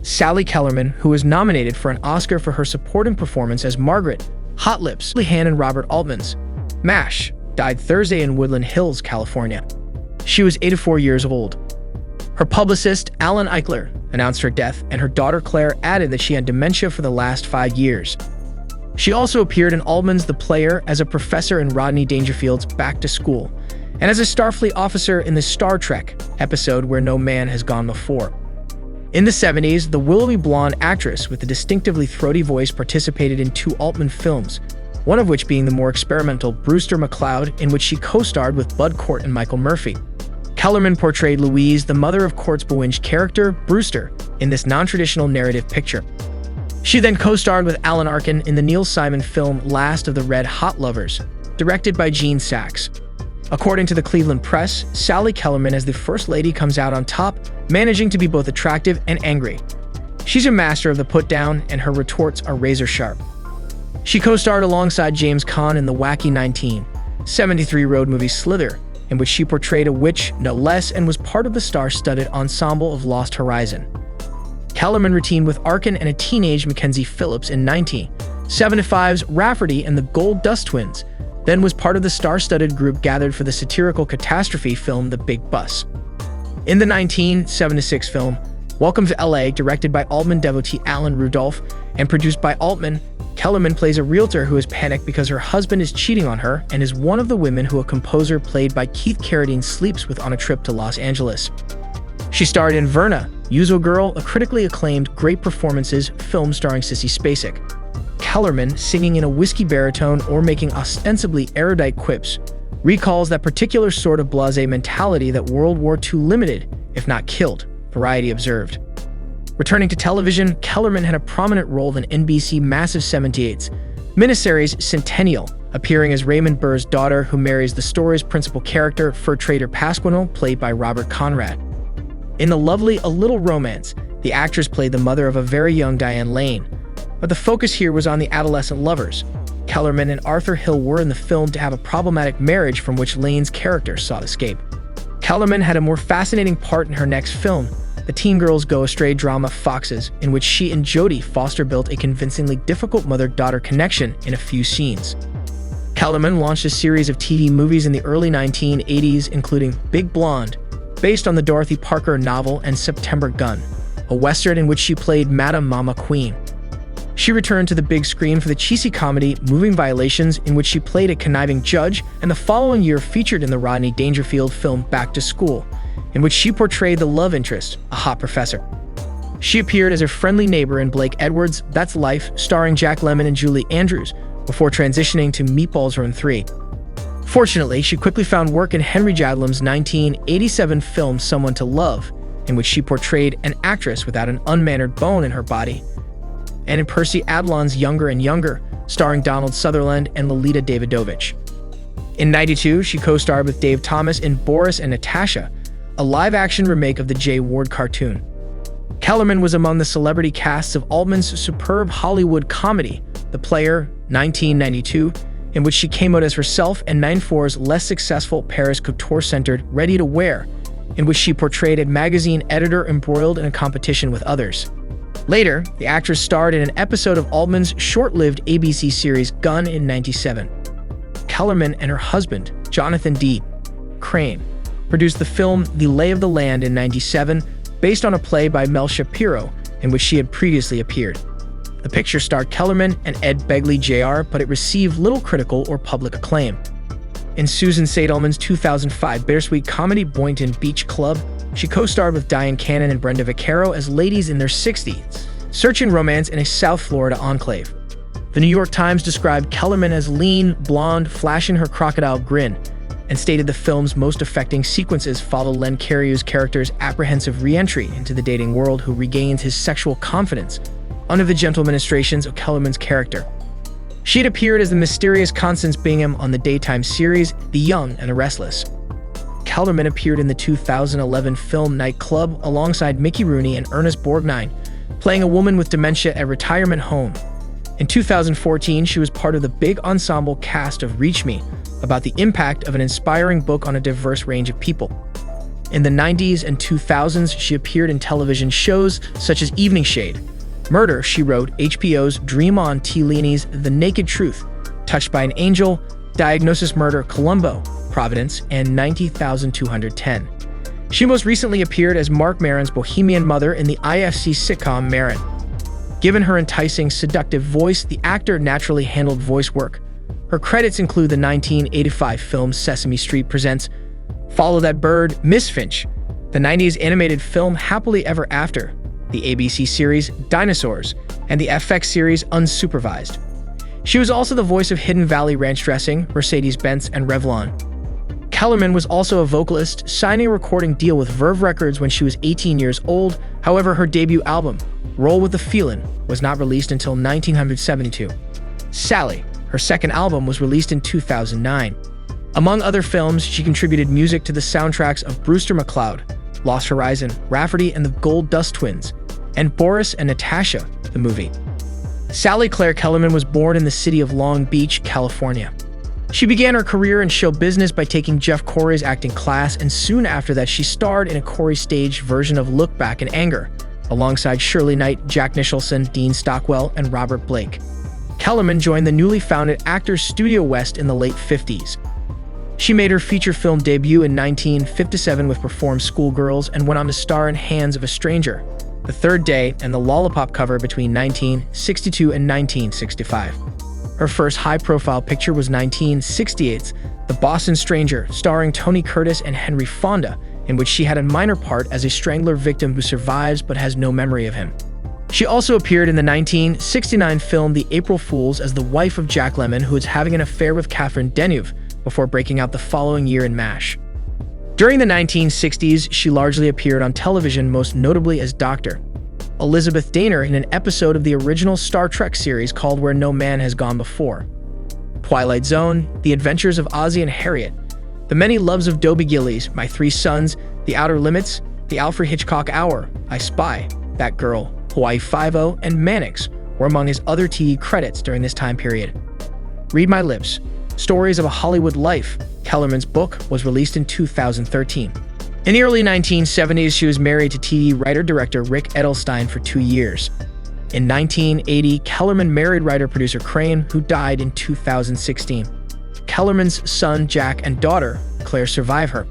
Sally Kellerman, who was nominated for an Oscar for her supporting performance as Margaret, Hot Lips, Houlihan and Robert Altman's MASH, died Thursday in Woodland Hills, California. She was 84 years old. Her publicist, Alan Eichler, announced her death, and her daughter Claire added that she had dementia for the last 5 years. She also appeared in Altman's The Player as a professor in Rodney Dangerfield's Back to School, and as a Starfleet officer in the Star Trek episode Where No Man Has Gone Before. In the 70s, the willowy blonde actress with a distinctively throaty voice participated in 2 Altman films, one of which being the more experimental Brewster McCloud, in which she co-starred with Bud Cort and Michael Murphy. Kellerman portrayed Louise, the mother of Cort's bewinged character, Brewster, in this non-traditional narrative picture. She then co-starred with Alan Arkin in the Neil Simon film Last of the Red Hot Lovers, directed by Gene Saks. According to the Cleveland Press, Sally Kellerman as the First Lady comes out on top, managing to be both attractive and angry. She's a master of the put-down, and her retorts are razor-sharp. She co-starred alongside James Caan in the wacky 1973 road movie Slither, in which she portrayed a witch, no less, and was part of the star-studded ensemble of Lost Horizon. Kellerman routine with Arkin and a teenage Mackenzie Phillips in 1975's Rafferty and the Gold Dust Twins, then was part of the star-studded group gathered for the satirical catastrophe film The Big Bus. In the 1976 film Welcome to L.A., directed by Altman devotee Alan Rudolph and produced by Altman, Kellerman plays a realtor who is panicked because her husband is cheating on her and is one of the women who a composer played by Keith Carradine sleeps with on a trip to Los Angeles. She starred in Verna, Yuzo Girl, a critically acclaimed Great Performances film starring Sissy Spacek. Kellerman, singing in a whiskey baritone or making ostensibly erudite quips, recalls that particular sort of blasé mentality that World War II limited, if not killed, Variety observed. Returning to television, Kellerman had a prominent role in NBC Massive 78's miniseries Centennial, appearing as Raymond Burr's daughter who marries the story's principal character, fur trader Pasquinel, played by Robert Conrad. In the lovely A Little Romance, the actress played the mother of a very young Diane Lane, but the focus here was on the adolescent lovers. Kellerman and Arthur Hill were in the film to have a problematic marriage from which Lane's character sought escape. Kellerman had a more fascinating part in her next film, the Teen Girls Go Astray drama Foxes, in which she and Jodie Foster built a convincingly difficult mother-daughter connection in a few scenes. Kellerman launched a series of TV movies in the early 1980s, including Big Blonde, based on the Dorothy Parker novel, and September Gun, a western in which she played Madame Mama Queen. She returned to the big screen for the cheesy comedy Moving Violations, in which she played a conniving judge, and the following year featured in the Rodney Dangerfield film Back to School, in which she portrayed the love interest, a hot professor. She appeared as a friendly neighbor in Blake Edwards' That's Life, starring Jack Lemmon and Julie Andrews, before transitioning to Meatballs Run 3. Fortunately, she quickly found work in Henry Jadlam's 1987 film Someone to Love, in which she portrayed an actress without an unmannered bone in her body, and in Percy Adlon's Younger and Younger, starring Donald Sutherland and Lolita Davidovich. In '92, she co-starred with Dave Thomas in Boris and Natasha, a live-action remake of the Jay Ward cartoon. Kellerman was among the celebrity casts of Altman's superb Hollywood comedy, The Player, 1992, in which she came out as herself, and 94's less successful Paris Couture-centered Ready to Wear, in which she portrayed a magazine editor embroiled in a competition with others. Later, the actress starred in an episode of Altman's short-lived ABC series Gun in '97. Kellerman and her husband, Jonathan D. Crane, produced the film The Lay of the Land in '97, based on a play by Mel Shapiro, in which she had previously appeared. The picture starred Kellerman and Ed Begley Jr., but it received little critical or public acclaim. In Susan Seidelman's 2005 bittersweet comedy Boynton Beach Club, she co-starred with Diane Cannon and Brenda Vaccaro as ladies in their 60s, searching romance in a South Florida enclave. The New York Times described Kellerman as lean, blonde, flashing her crocodile grin, and stated the film's most affecting sequences follow Len Cariou's character's apprehensive re-entry into the dating world, who regains his sexual confidence under the gentle ministrations of Kellerman's character. She had appeared as the mysterious Constance Bingham on the daytime series The Young and the Restless. Kellerman appeared in the 2011 film Night Club alongside Mickey Rooney and Ernest Borgnine, playing a woman with dementia at a retirement home. In 2014, she was part of the big ensemble cast of Reach Me, about the impact of an inspiring book on a diverse range of people. In the 90s and 2000s, she appeared in television shows such as Evening Shade, Murder, She Wrote, HBO's Dream On, T. Leahy's The Naked Truth, Touched by an Angel, Diagnosis Murder, Columbo, Providence, and 90,210. She most recently appeared as Marc Maron's Bohemian mother in the IFC sitcom Maron. Given her enticing, seductive voice, the actor naturally handled voice work. Her credits include the 1985 film Sesame Street Presents Follow That Bird, Miss Finch, the 90s animated film Happily Ever After, the ABC series Dinosaurs, and the FX series Unsupervised. She was also the voice of Hidden Valley Ranch Dressing, Mercedes-Benz, and Revlon. Kellerman was also a vocalist, signing a recording deal with Verve Records when she was 18 years old. However, her debut album, Roll With the Feelin', was not released until 1972. Sally, her second album, was released in 2009. Among other films, she contributed music to the soundtracks of Brewster McCloud, Lost Horizon, Rafferty and the Gold Dust Twins, and Boris and Natasha, the movie. Sally Claire Kellerman was born in the city of Long Beach, California. She began her career in show business by taking Jeff Corey's acting class, and soon after that she starred in a Corey staged version of Look Back in Anger, alongside Shirley Knight, Jack Nicholson, Dean Stockwell, and Robert Blake. Kellerman joined the newly founded Actors Studio West in the late 50s. She made her feature film debut in 1957 with Perform Schoolgirls and went on to star in Hands of a Stranger, The Third Day, and The Lollipop Cover between 1962 and 1965. Her first high-profile picture was 1968's The Boston Stranger, starring Tony Curtis and Henry Fonda, in which she had a minor part as a strangler victim who survives but has no memory of him. She also appeared in the 1969 film The April Fools as the wife of Jack Lemmon, who is having an affair with Catherine Deneuve, before breaking out the following year in MASH. During the 1960s, she largely appeared on television, most notably as Dr. Elizabeth Daner in an episode of the original Star Trek series called Where No Man Has Gone Before, Twilight Zone, The Adventures of Ozzie and Harriet, The Many Loves of Dobie Gillies, My Three Sons, The Outer Limits, The Alfred Hitchcock Hour, I Spy, That Girl, Hawaii Five-0, and Mannix were among his other TV credits during this time period. Read My Lips, Stories of a Hollywood Life, Kellerman's book, was released in 2013. In the early 1970s, she was married to TV writer-director Rick Edelstein for 2 years. In 1980, Kellerman married writer-producer Crane, who died in 2016. Kellerman's son, Jack, and daughter, Claire, survive her.